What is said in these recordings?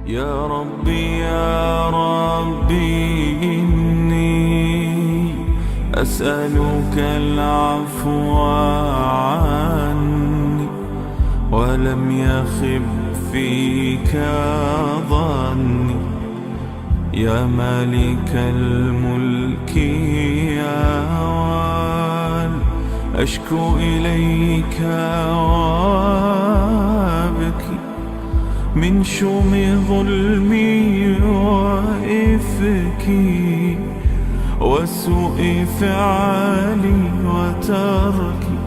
يا ربي يا ربي إني أسألك العفو عني، ولم يخب فيك ظني. يا مالك الملك يا وال، أشكو إليك وابكي من شوم ظلمي وإفكي وسوء فعلي وتركي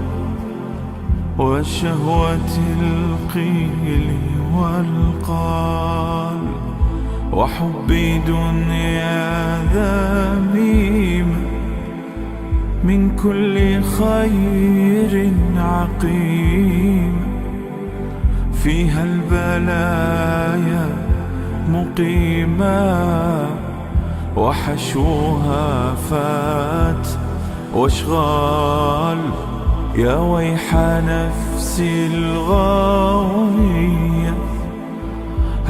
وشهوة القيل والقال وحب دنيا ذميمة من كل خير عقيم، فيها البلايا مقيما وحشوها فات واشغال. يا ويح نفسي الغاوية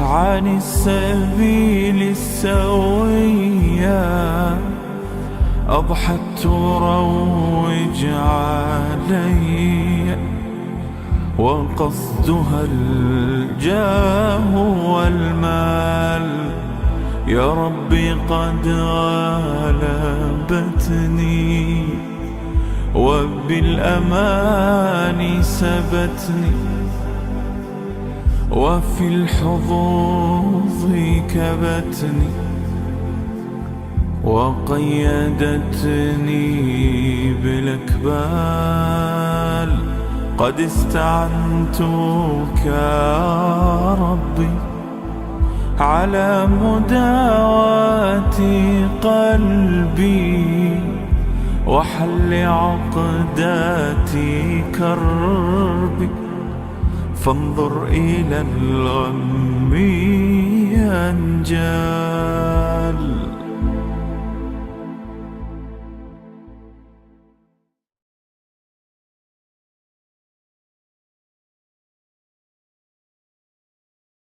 عن السبيل السوية، أضحت تروج علي وقصدها الجاه والمال. يا ربي قد غلبتني وبالأمان سبتني، وفي الحظوظ كبتني وقيدتني بالأكبال. قد استعنتك يا ربي على مداواة قلبي وحل عقداتي كربي، فانظر إلى الغم ينجال.